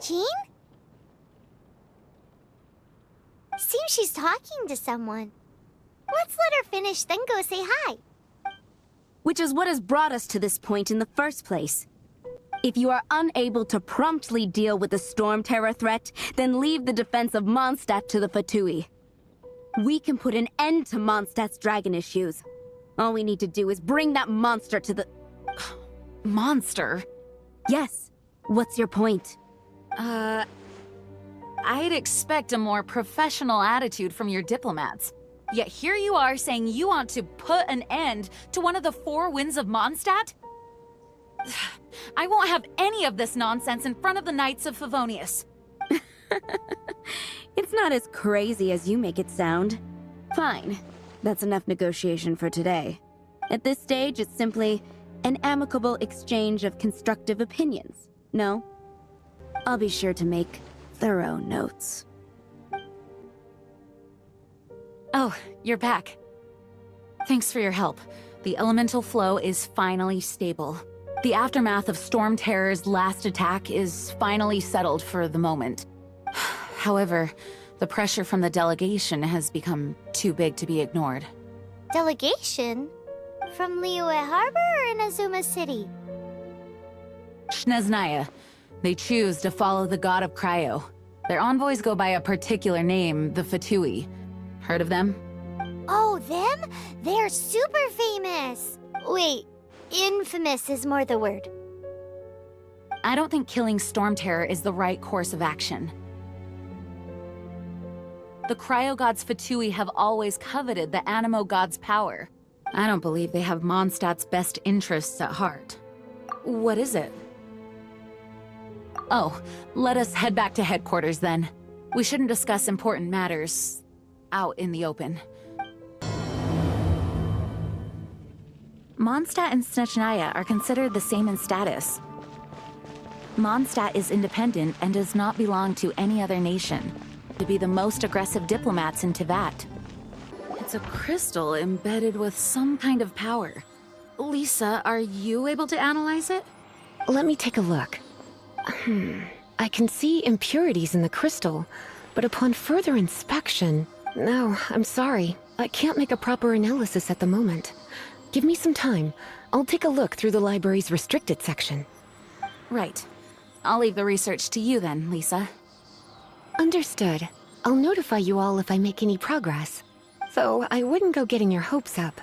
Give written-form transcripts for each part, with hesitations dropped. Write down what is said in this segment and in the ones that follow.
Jean? Seems she's talking to someone. Let's let her finish, then go say hi. Which is what has brought us to this point in the first place. If you are unable to promptly deal with the Storm Terror threat, then leave the defense of Mondstadt to the Fatui. We can put an end to Mondstadt's dragon issues. All we need to do is bring that monster to the... Monster? Yes. What's your point? I'd expect a more professional attitude from your diplomats. Yet here you are saying you want to put an end to one of the four winds of Mondstadt? I won't have any of this nonsense in front of the Knights of Favonius. It's not as crazy as you make it sound. Fine. That's enough negotiation for today. At this stage, it's simply an amicable exchange of constructive opinions. No? I'll be sure to make thorough notes. Oh, you're back. Thanks for your help. The elemental flow is finally stable. The aftermath of Storm Terror's last attack is finally settled for the moment. However, the pressure from the delegation has become too big to be ignored. Delegation? From Liyue Harbor or Inazuma City? Shneznaya. They choose to follow the god of Cryo. Their envoys go by a particular name, the Fatui. Heard of them? Oh, them? They're super famous! Wait, infamous is more the word. I don't think killing Storm Terror is the right course of action. The Cryo God's Fatui have always coveted the Animo God's power. I don't believe they have Mondstadt's best interests at heart. What is it? Oh, let us head back to headquarters then. We shouldn't discuss important matters out in the open. Mondstadt and Snezhnaya are considered the same in status. Mondstadt is independent and does not belong to any other nation. To be the most aggressive diplomats in Teyvat. It's a crystal embedded with some kind of power. Lisa, are you able to analyze it? Let me take a look. I can see impurities in the crystal, but upon further inspection... No, I'm sorry. I can't make a proper analysis at the moment. Give me some time. I'll take a look through the library's restricted section. Right. I'll leave the research to you then, Lisa. Understood. I'll notify you all if I make any progress. Though I wouldn't go getting your hopes up.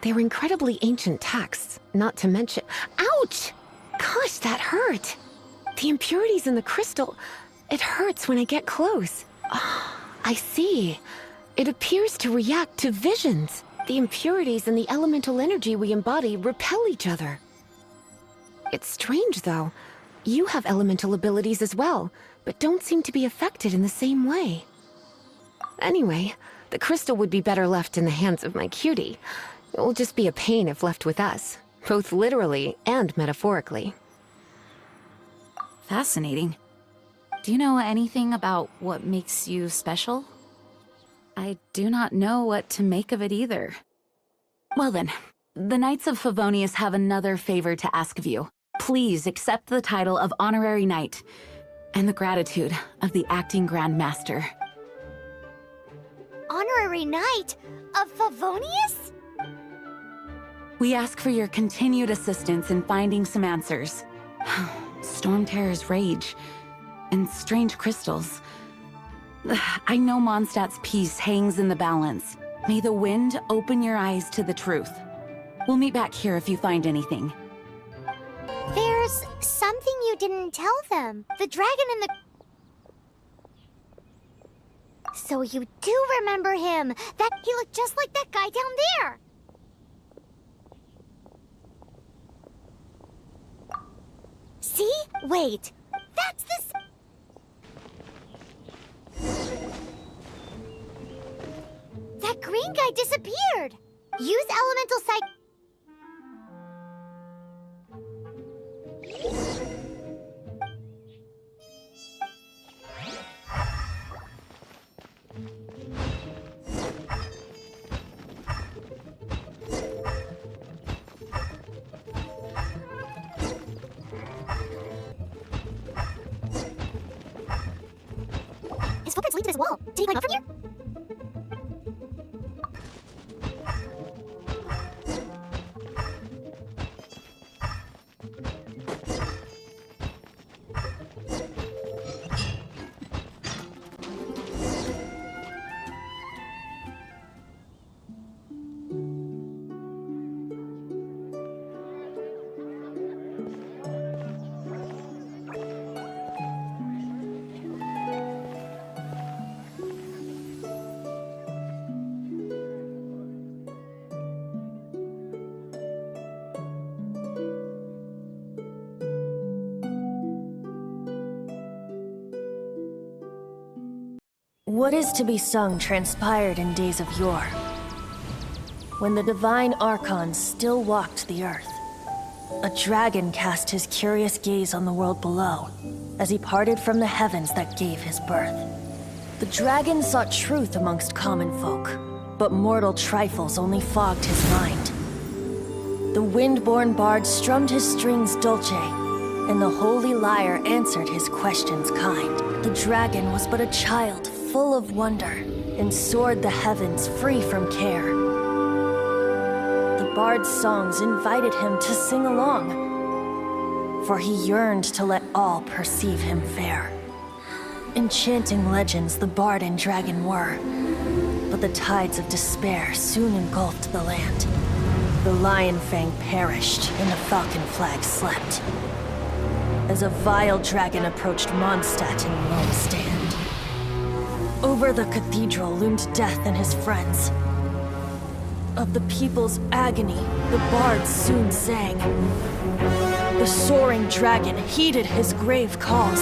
They're incredibly ancient texts, not to mention... Ouch! Gosh, that hurt! The impurities in the crystal... It hurts when I get close. Oh, I see. It appears to react to visions. The impurities and the elemental energy we embody repel each other. It's strange, though. You have elemental abilities as well, but don't seem to be affected in the same way. Anyway, the crystal would be better left in the hands of my cutie. It will just be a pain if left with us, both literally and metaphorically. Fascinating. Do you know anything about what makes you special? I do not know what to make of it either. Well then, the Knights of Favonius have another favor to ask of you. Please accept the title of Honorary Knight, and the gratitude of the Acting Grand Master. Honorary Knight of Favonius? We ask for your continued assistance in finding some answers. Storm Terror's rage, and strange crystals. I know Mondstadt's peace hangs in the balance. May the wind open your eyes to the truth. We'll meet back here if you find anything. There's something you didn't tell them. The dragon in the... So you do remember him. That he looked just like that guy down there. See? Wait. That's the... That green guy disappeared. Use elemental psych... Did he climb up from here? What is to be sung transpired in days of yore, when the divine archons still walked the earth. A dragon cast his curious gaze on the world below, as he parted from the heavens that gave his birth. The dragon sought truth amongst common folk, but mortal trifles only fogged his mind. The wind-born bard strummed his strings dulce, and the holy lyre answered his questions kind. The dragon was but a child full of wonder, and soared the heavens free from care. The bard's songs invited him to sing along, for he yearned to let all perceive him fair. Enchanting legends the bard and dragon were, but the tides of despair soon engulfed the land. The lion fang perished, and the falcon flag slept, as a vile dragon approached Mondstadt in lone stand. Over the cathedral loomed death and his friends. Of the people's agony, the bards soon sang. The soaring dragon heeded his grave calls,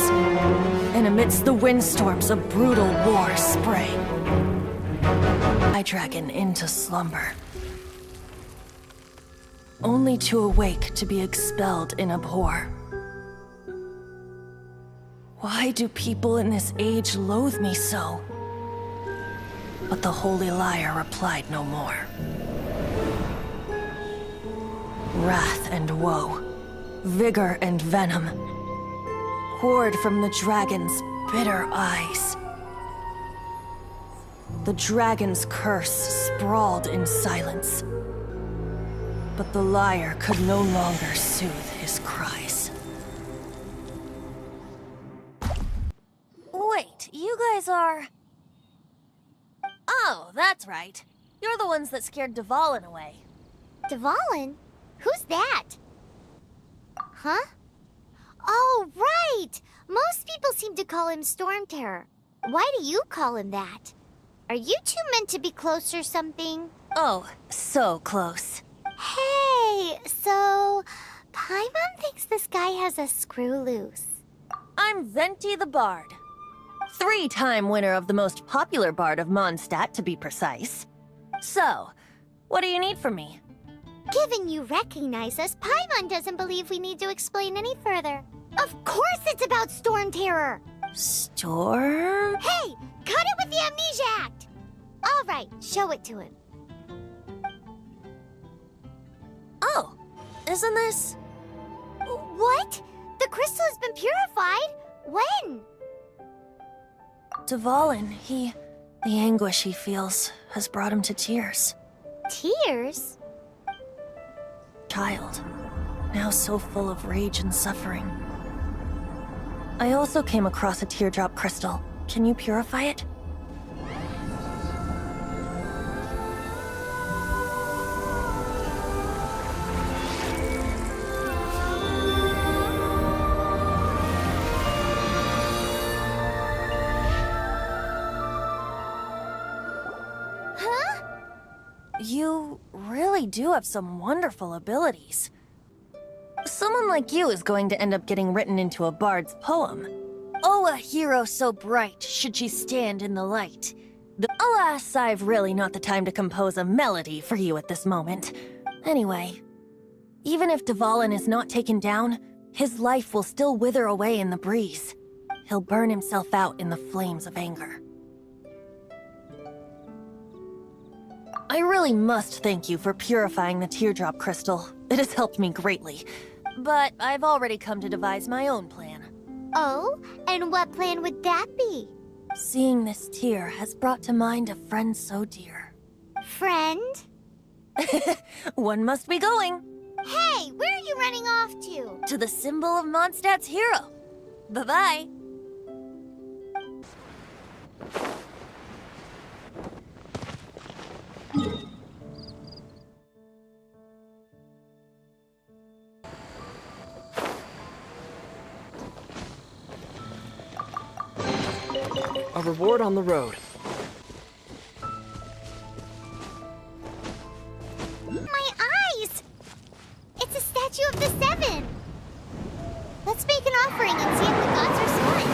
and amidst the windstorms a brutal war sprang. I dragon into slumber, only to awake to be expelled in abhor. Why do people in this age loathe me so? But the holy lyre replied no more. Wrath and woe, vigor and venom, poured from the dragon's bitter eyes. The dragon's curse sprawled in silence, but the lyre could no longer soothe his cries. Wait, you guys are... Oh, that's right. You're the ones that scared Dvalin away. Dvalin? Who's that? Huh? Oh, right! Most people seem to call him Storm Terror. Why do you call him that? Are you two meant to be close or something? Oh, so close. Hey, so... Paimon thinks this guy has a screw loose. I'm Venti the Bard. 3-time winner of the most popular bard of Mondstadt, to be precise. So, what do you need from me? Given you recognize us, Paimon doesn't believe we need to explain any further. Of course it's about Storm Terror! Storm? Hey! Cut it with the Amnesia Act! Alright, show it to him. Oh, isn't this... What? The crystal has been purified? When? Dvalin, the anguish he feels has brought him to tears. Tears? Child, now so full of rage and suffering. I also came across a teardrop crystal. Can you purify it? You really do have some wonderful abilities. Someone like you is going to end up getting written into a bard's poem. Oh, a hero so bright, should she stand in the light. Alas, I've really not the time to compose a melody for you at this moment. Anyway, even if Dvalin is not taken down, his life will still wither away in the breeze. He'll burn himself out in the flames of anger. I really must thank you for purifying the teardrop crystal. It has helped me greatly. But I've already come to devise my own plan. Oh, and what plan would that be? Seeing this tear has brought to mind a friend so dear. Friend? One must be going. Hey, where are you running off to? To the symbol of Mondstadt's hero. Bye-bye. A reward on the road. My eyes! It's a statue of the Seven! Let's make an offering and see if the gods are smiling.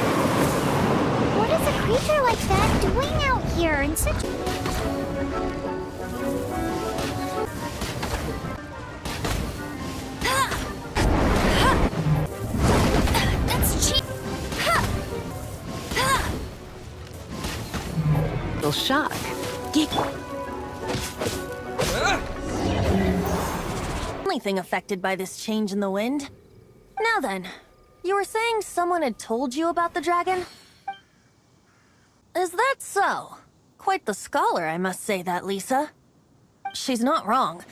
What is a creature like that doing out here in such... That's cheap. Little shock. Only thing affected by this change in the wind. Now then, you were saying someone had told you about the dragon? Is that so? Quite the scholar, I must say that, Lisa. She's not wrong.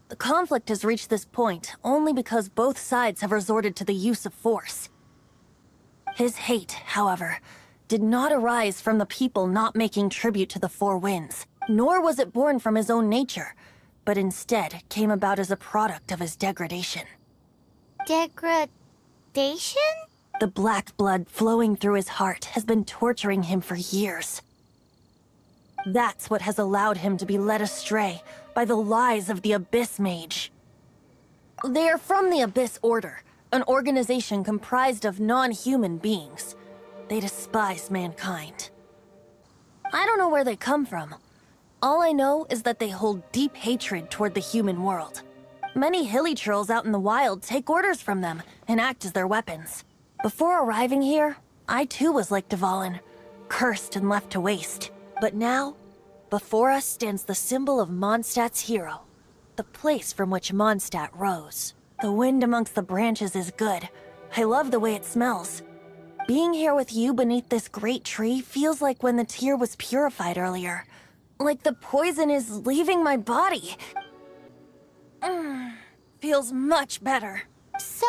The conflict has reached this point only because both sides have resorted to the use of force. His hate, however, did not arise from the people not making tribute to the Four Winds, nor was it born from his own nature, but instead came about as a product of his degradation. Degradation? The black blood flowing through his heart has been torturing him for years. That's what has allowed him to be led astray by the lies of the Abyss Mage. They are from the Abyss Order, an organization comprised of non-human beings. They despise mankind. I don't know where they come from. All I know is that they hold deep hatred toward the human world. Many hilly trolls out in the wild take orders from them and act as their weapons. Before arriving here, I too was like Dvalin, cursed and left to waste. But now, before us stands the symbol of Mondstadt's hero, the place from which Mondstadt rose. The wind amongst the branches is good. I love the way it smells. Being here with you beneath this great tree feels like when the tear was purified earlier. Like the poison is leaving my body. Feels much better. So,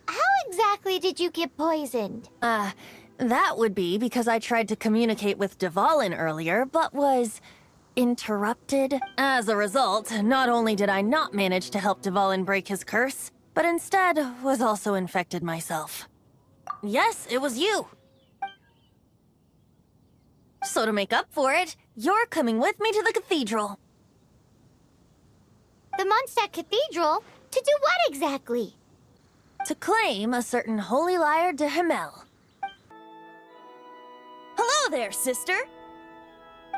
how exactly did you get poisoned? That would be because I tried to communicate with Dvalin earlier, but was interrupted. As a result, not only did I not manage to help Dvalin break his curse, but instead was also infected myself. Yes, it was you. So to make up for it, you're coming with me to the cathedral. The Mondstadt Cathedral? To do what exactly? To claim a certain holy lyre de Himmel. Hello there, sister!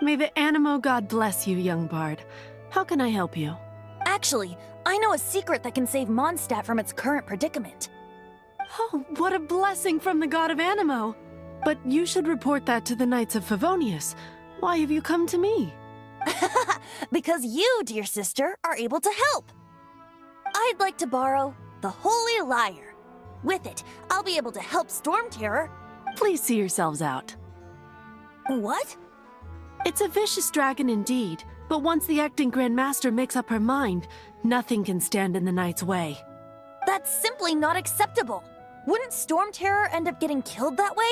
May the Animo god bless you, young bard. How can I help you? Actually, I know a secret that can save Mondstadt from its current predicament. Oh, what a blessing from the god of Animo! But you should report that to the Knights of Favonius. Why have you come to me? Because you, dear sister, are able to help. I'd like to borrow the holy lyre. With it, I'll be able to help Storm Terror. Please see yourselves out. What? It's a vicious dragon indeed, but once the acting Grand Master makes up her mind, nothing can stand in the Knight's way. That's simply not acceptable. Wouldn't Storm Terror end up getting killed that way?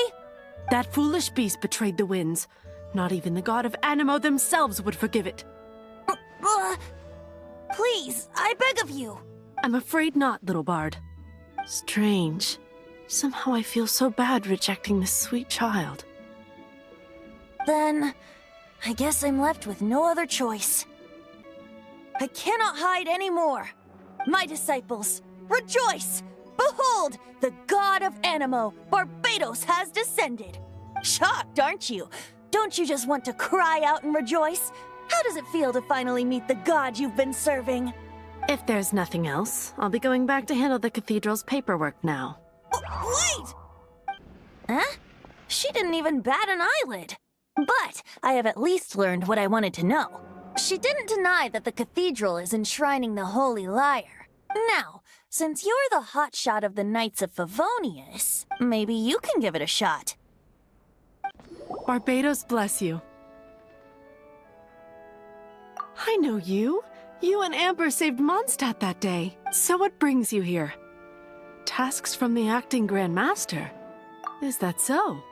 That foolish beast betrayed the winds. Not even the god of Animo themselves would forgive it. Please, I beg of you. I'm afraid not, little bard. Strange. Somehow I feel so bad rejecting this sweet child. Then, I guess I'm left with no other choice. I cannot hide anymore. My disciples, rejoice! Behold, the god of Animo, Barbados, has descended. Shocked, aren't you? Don't you just want to cry out and rejoice? How does it feel to finally meet the god you've been serving? If there's nothing else, I'll be going back to handle the cathedral's paperwork now. Wait! Huh? She didn't even bat an eyelid. But I have at least learned what I wanted to know. She didn't deny that the cathedral is enshrining the holy lyre. Now, since you're the hotshot of the Knights of Favonius, maybe you can give it a shot. Barbados bless you. I know you. You and Amber saved Mondstadt that day. So what brings you here? Tasks from the acting Grand Master. Is that so?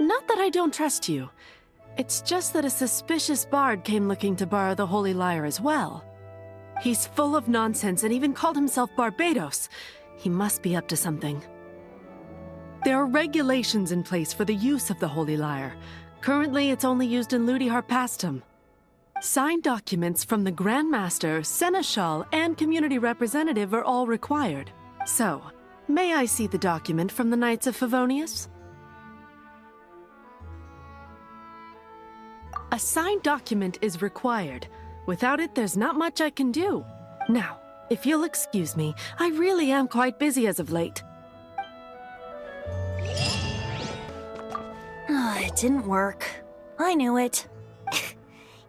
Not that I don't trust you. It's just that a suspicious bard came looking to borrow the Holy Lyre as well. He's full of nonsense and even called himself Barbados. He must be up to something. There are regulations in place for the use of the Holy Lyre. Currently, it's only used in Ludi Harpastum. Signed documents from the Grand Master, Seneschal, and Community Representative are all required. So, may I see the document from the Knights of Favonius? A signed document is required. Without it, there's not much I can do. Now, if you'll excuse me, I really am quite busy as of late. It didn't work. I knew it.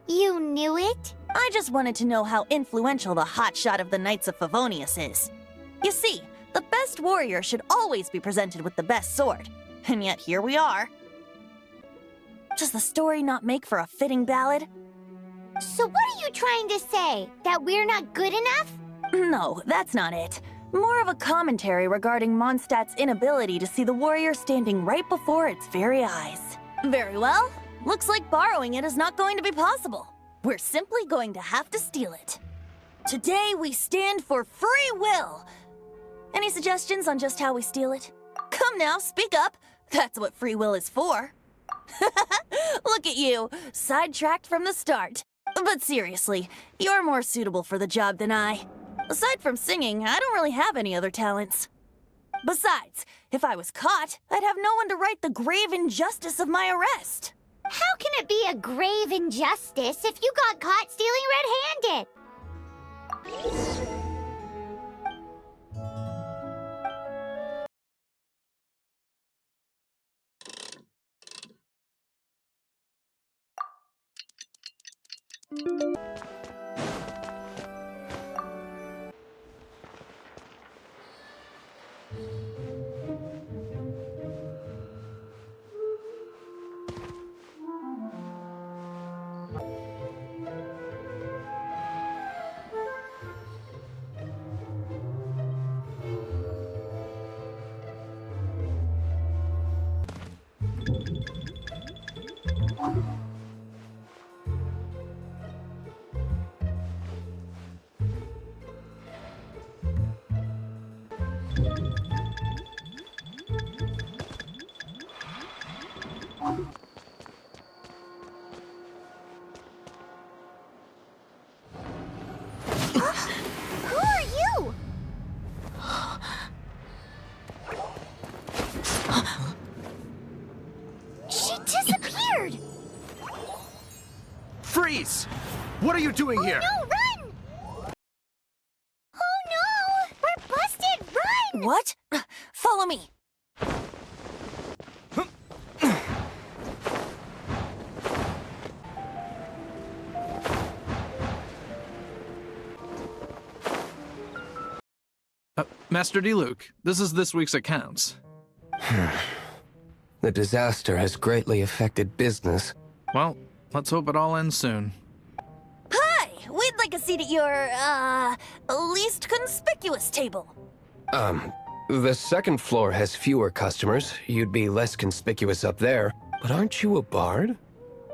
You knew it? I just wanted to know how influential the hotshot of the Knights of Favonius is. You see, the best warrior should always be presented with the best sword. And yet here we are. Does the story not make for a fitting ballad? So what are you trying to say? That we're not good enough? No, that's not it. More of a commentary regarding Mondstadt's inability to see the warrior standing right before its very eyes. Very well. Looks like borrowing it is not going to be possible. We're simply going to have to steal it. Today we stand for free will. Any suggestions on just how we steal it? Come now, speak up. That's what free will is for. Look at you, sidetracked from the start. But seriously, you're more suitable for the job than I. Aside from singing, I don't really have any other talents. Besides, if I was caught, I'd have no one to right the grave injustice of my arrest. How can it be a grave injustice if you got caught stealing red-handed? Who are you? She disappeared! Freeze! What are you doing here? No, run! Oh no! We're busted! Run! What? Follow me. Master Diluc, this is this week's accounts. The disaster has greatly affected business. Well, let's hope it all ends soon. Hi! We'd like a seat at your, least conspicuous table. The second floor has fewer customers. You'd be less conspicuous up there. But aren't you a bard?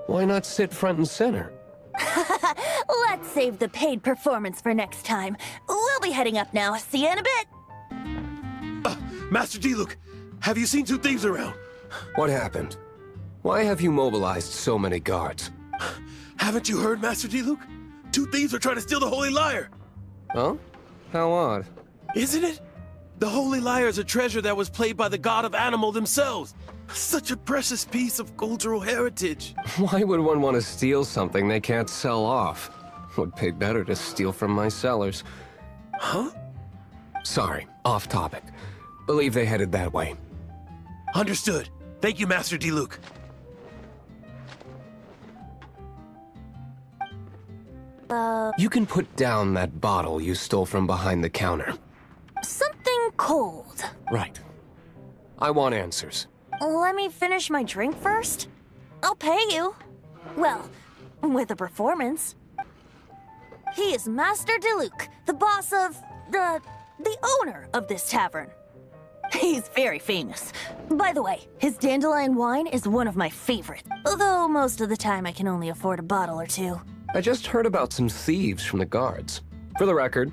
Why not sit front and center? Let's save the paid performance for next time. We'll be heading up now. See you in a bit. Master Diluc, have you seen two thieves around? What happened? Why have you mobilized so many guards? Haven't you heard, Master Diluc? Two thieves are trying to steal the Holy Lyre. Huh? How odd. Isn't it? The Holy Lyre is a treasure that was played by the god of animal themselves. Such a precious piece of cultural heritage. Why would one want to steal something they can't sell off? Would pay better to steal from my sellers. Huh? Sorry, off topic. Believe they headed that way. Understood. Thank you, Master Diluc. You can put down that bottle you stole from behind the counter. Something cold. Right. I want answers. Let me finish my drink first? I'll pay you. Well, with a performance. He is Master Diluc, the boss of the owner of this tavern. He's very famous. By the way, his dandelion wine is one of my favorites, although most of the time I can only afford a bottle or two. I just heard about some thieves from the guards. For the record,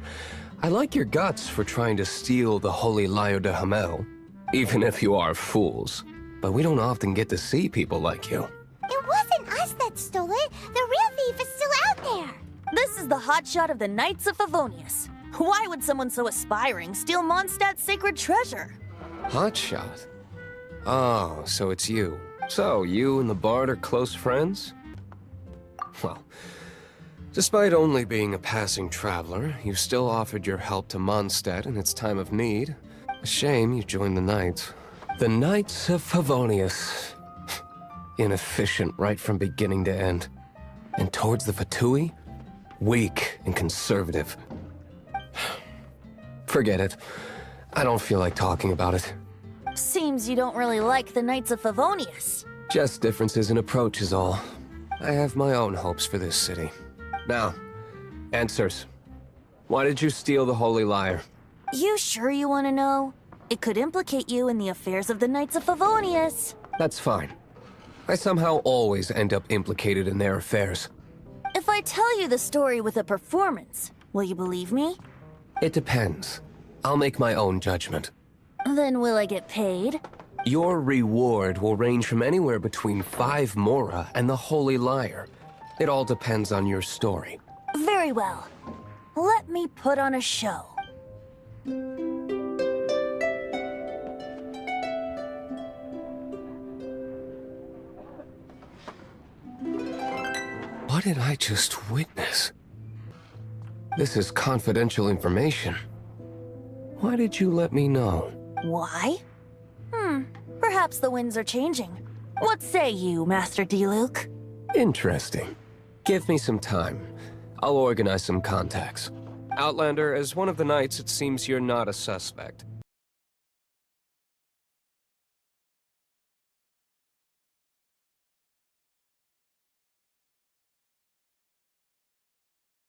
I like your guts for trying to steal the Holy Lyre de Hamel, even if you are fools. But we don't often get to see people like you. It wasn't us that stole it. The real thief is still out there. This is the hotshot of the Knights of Favonius. Why would someone so aspiring steal Mondstadt's sacred treasure? Hotshot? Oh, so it's you. So, you and the Bard are close friends? Well, despite only being a passing traveler, you still offered your help to Mondstadt in its time of need. A shame you joined the Knights. The Knights of Favonius. Inefficient right from beginning to end. And towards the Fatui, weak and conservative. Forget it. I don't feel like talking about it. Seems you don't really like the Knights of Favonius. Just differences in approach is all. I have my own hopes for this city. Now, answers. Why did you steal the Holy Lyre? You sure you want to know? It could implicate you in the affairs of the Knights of Favonius. That's fine. I somehow always end up implicated in their affairs. If I tell you the story with a performance, will you believe me? It depends. I'll make my own judgment. Then will I get paid? Your reward will range from anywhere between 5 Mora and the Holy Lyre. It all depends on your story. Very well. Let me put on a show. What did I just witness? This is confidential information. Why did you let me know? Why? Perhaps the winds are changing. What say you, Master Diluc? Interesting. Give me some time. I'll organize some contacts. Outlander, as one of the knights, it seems you're not a suspect.